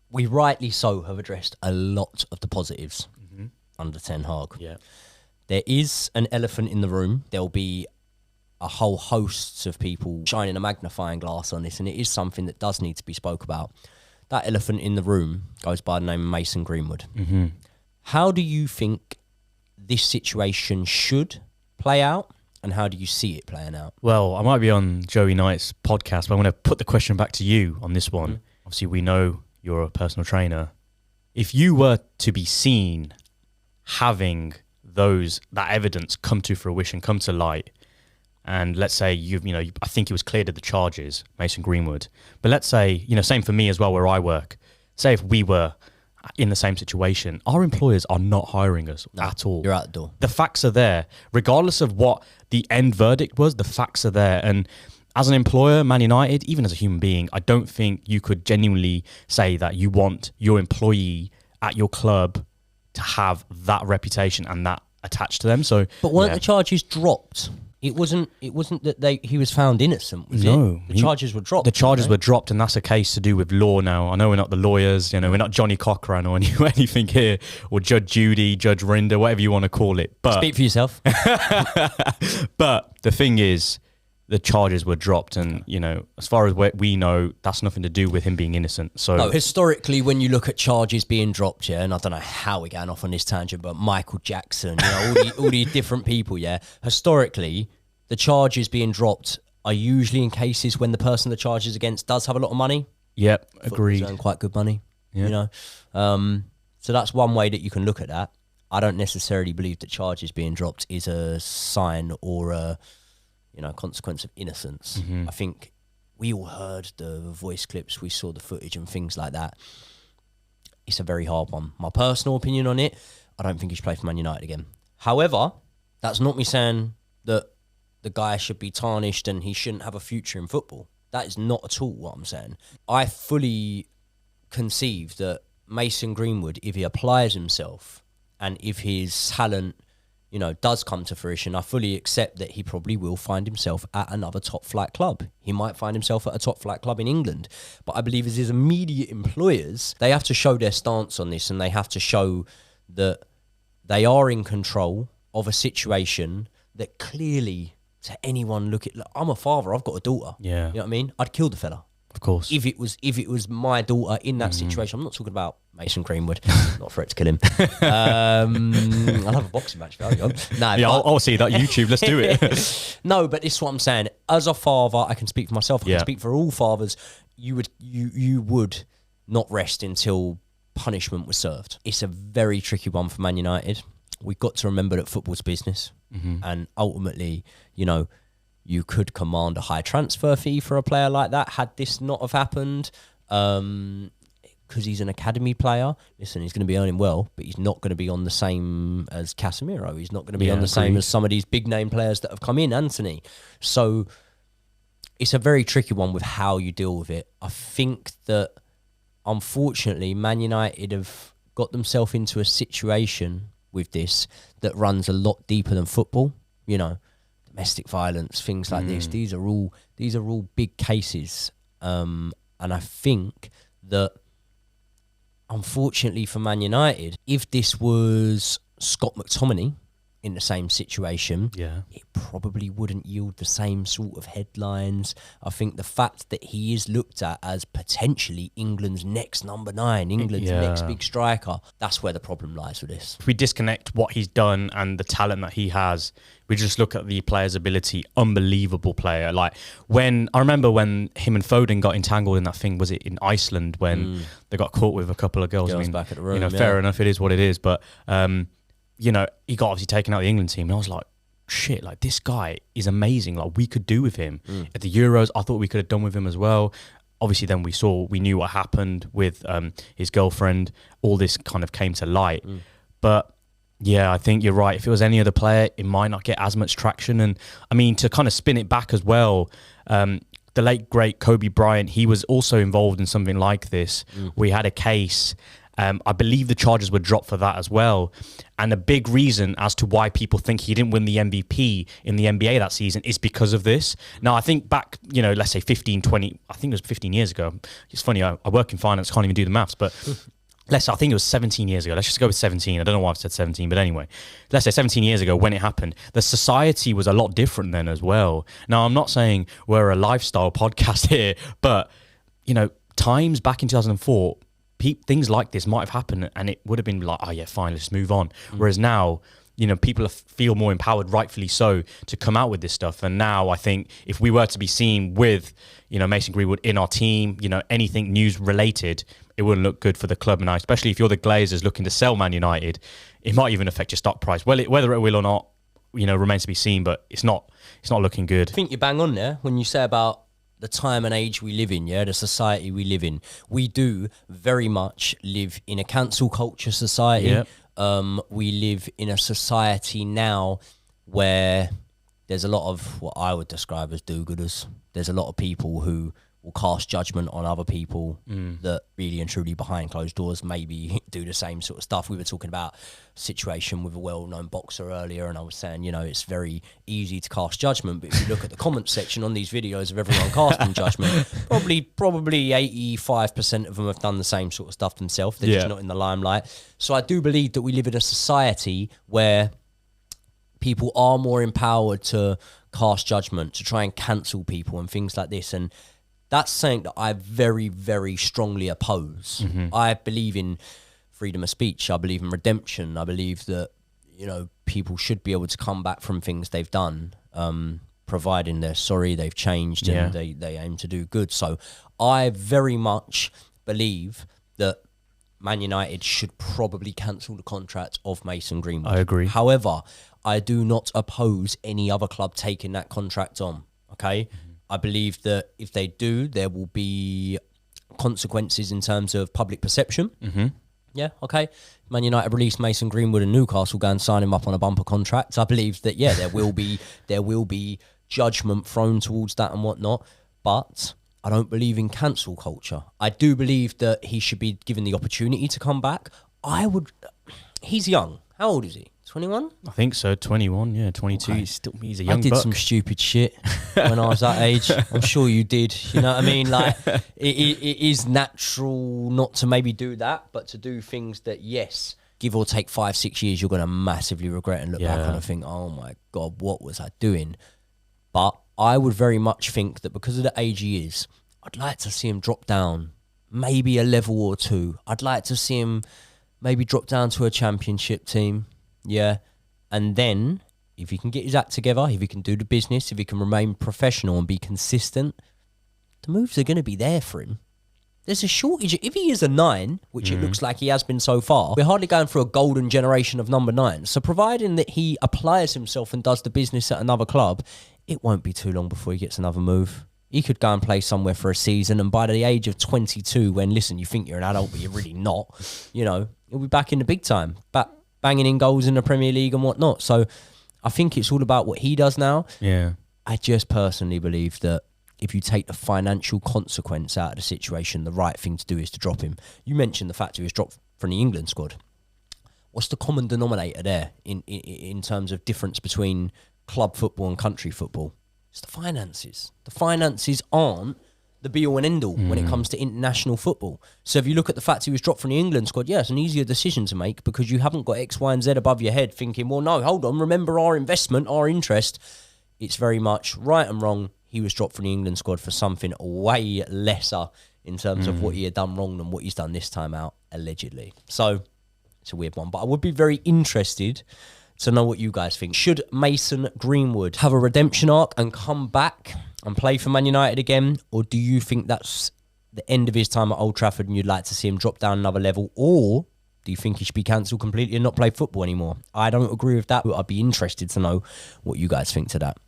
we rightly so have addressed a lot of the positives under Ten Hag. Yeah. There is an elephant in the room. There'll be a whole host of people shining a magnifying glass on this, and it is something that does need to be spoke about. That elephant in the room goes by the name of Mason Greenwood. How do you think this situation should play out, and how do you see it playing out? Well, I might be on Joey Knight's podcast, but I'm going to put the question back to you on this one. Obviously, we know you're a personal trainer. If you were to be seen having that evidence come to fruition, come to light, and let's say I think he was cleared of the charges, Mason Greenwood. But let's say, same for me as well, where I work. Say if we were in the same situation, our employers are not hiring us at all. You're out the door. The facts are there. Regardless of what the end verdict was, the facts are there. And as an employer, Man United, even as a human being, I don't think you could genuinely say that you want your employee at your club to have that reputation and that attached to them. But weren't the charges dropped? It wasn't that he was found innocent, was no, it? The charges were dropped. The charges were dropped, and that's a case to do with law now. I know we're not the lawyers, we're not Johnny Cochran or anything here, or Judge Judy, Judge Rinder, whatever you want to call it. But speak for yourself. But the thing is, the charges were dropped, and as far as we know, that's nothing to do with him being innocent. So no, historically, when you look at charges being dropped, and I don't know how we're going off on this tangent, but Michael Jackson, all these different people, historically, the charges being dropped are usually in cases when the person the charge is against does have a lot of money. Yep, agreed. Earn quite good money, So that's one way that you can look at that. I don't necessarily believe that charges being dropped is a sign or a consequence of innocence. I think we all heard the voice clips, we saw the footage and things like that. It's a very hard one. My personal opinion on it, I don't think he should play for Man United again. However, that's not me saying that the guy should be tarnished and he shouldn't have a future in football. That is not at all what I'm saying. I fully conceive that Mason Greenwood, if he applies himself and if his talent does come to fruition, I fully accept that he probably will find himself at another top flight club. He might find himself at a top flight club in England. But I believe as his immediate employers, they have to show their stance on this, and they have to show that they are in control of a situation that clearly, to anyone look, I'm a father, I've got a daughter. Yeah. You know what I mean? I'd kill the fella. Of course. If it was my daughter in that situation, I'm not talking about Mason Greenwood, not for it to kill him. I'll have a boxing match. I'll see that YouTube. Let's do it. No, but this is what I'm saying. As a father, I can speak for myself. I can speak for all fathers. You would not rest until punishment was served. It's a very tricky one for Man United. We've got to remember that football's business, and ultimately, you could command a high transfer fee for a player like that had this not have happened. Because he's an academy player. Listen, he's going to be earning well, but he's not going to be on the same as Casemiro. He's not going to be on the same as some of these big name players that have come in, Anthony. So it's a very tricky one with how you deal with it. I think that, unfortunately, Man United have got themselves into a situation with this that runs a lot deeper than football. Domestic violence, things like this. These are all big cases, and I think that, unfortunately for Man United, if this was Scott McTominay in the same situation, it probably wouldn't yield the same sort of headlines. I think the fact that he is looked at as potentially England's next number 9, England's next big striker, that's where the problem lies with this. If we disconnect what he's done and the talent that he has, we just look at the player's ability. Unbelievable player. Like, I remember when him and Foden got entangled in that thing, was it in Iceland, when they got caught with a couple of girls? Back at the room, fair enough, it is what it is. But, he got obviously taken out of the England team. And I was like, shit, like, this guy is amazing. Like, we could do with him. At the Euros, I thought we could have done with him as well. Obviously, then we knew what happened with his girlfriend. All this kind of came to light. But yeah, I think you're right. If it was any other player, it might not get as much traction. And I mean, to kind of spin it back as well, the late, great Kobe Bryant, he was also involved in something like this. We had a case, I believe the charges were dropped for that as well. And a big reason as to why people think he didn't win the MVP in the NBA that season is because of this. Now, I think back, let's say 15, 20, I think it was 15 years ago. It's funny, I work in finance, can't even do the maths, but I think it was 17 years ago. Let's just go with 17. I don't know why I've said 17, but anyway, let's say 17 years ago when it happened, the society was a lot different then as well. Now, I'm not saying we're a lifestyle podcast here, but, times back in 2004, things like this might have happened and it would have been like, oh yeah, fine, let's move on. Whereas now, people feel more empowered, rightfully so, to come out with this stuff. And now I think if we were to be seen with, Mason Greenwood in our team, anything news related, it wouldn't look good for the club. And especially if you're the Glazers looking to sell Man United, it might even affect your stock price. Well, whether it will or not, remains to be seen, but it's not looking good. I think you're bang on there when you say about the time and age we live in, the society we live in. We do very much live in a cancel culture society. Yeah. We live in a society now where there's a lot of what I would describe as do-gooders. There's a lot of people who will cast judgment on other people that really and truly behind closed doors maybe do the same sort of stuff. We were talking about a situation with a well-known boxer earlier, and I was saying, it's very easy to cast judgment, but if you look at the comment section on these videos of everyone casting judgment, probably 85% of them have done the same sort of stuff themselves. They're just not in the limelight. So I do believe that we live in a society where people are more empowered to cast judgment, to try and cancel people and things like this. And that's something that I very, very strongly oppose. I believe in freedom of speech. I believe in redemption. I believe that, people should be able to come back from things they've done, providing they're sorry, they've changed, and they aim to do good. So I very much believe that Man United should probably cancel the contract of Mason Greenwood. I agree. However, I do not oppose any other club taking that contract on, okay? I believe that if they do, there will be consequences in terms of public perception. Yeah, okay. Man United release Mason Greenwood and Newcastle go and sign him up on a bumper contract. I believe that, there will be judgment thrown towards that and whatnot. But I don't believe in cancel culture. I do believe that he should be given the opportunity to come back. He's young. How old is he? 21? I think so. 21, yeah, 22. Okay. He's a young buck. I did some stupid shit when I was that age. I'm sure you did. You know what I mean? Like, it is natural not to maybe do that, but to do things that, yes, give or take 5-6 years, you're going to massively regret and look back on and think, oh my God, what was I doing? But I would very much think that because of the age he is, I'd like to see him drop down maybe a level or two. I'd like to see him maybe drop down to a championship team. Yeah. And then if he can get his act together, if he can do the business, if he can remain professional and be consistent, the moves are going to be there for him. There's a shortage. If he is a 9, which it looks like he has been so far, we're hardly going through a golden generation of number 9. So providing that he applies himself and does the business at another club, it won't be too long before he gets another move. He could go and play somewhere for a season, and by the age of 22, when, listen, you think you're an adult, but you're really not, he'll be back in the big time, back banging in goals in the Premier League and whatnot. So I think it's all about what he does now. Yeah. I just personally believe that if you take the financial consequence out of the situation, the right thing to do is to drop him. You mentioned the fact he was dropped from the England squad. What's the common denominator there in terms of difference between club football and country football? It's the finances. The finances aren't the be-all and end-all when it comes to international football. So if you look at the fact he was dropped from the England squad, it's an easier decision to make because you haven't got X, Y, and Z above your head thinking, well, no, hold on, remember our investment, our interest. It's very much right and wrong. He was dropped from the England squad for something way lesser in terms of what he had done wrong than what he's done this time out, allegedly. So it's a weird one. But I would be very interested to know what you guys think. Should Mason Greenwood have a redemption arc and come back and play for Man United again? Or do you think that's the end of his time at Old Trafford and you'd like to see him drop down another level? Or do you think he should be cancelled completely and not play football anymore? I don't agree with that, but I'd be interested to know what you guys think to that.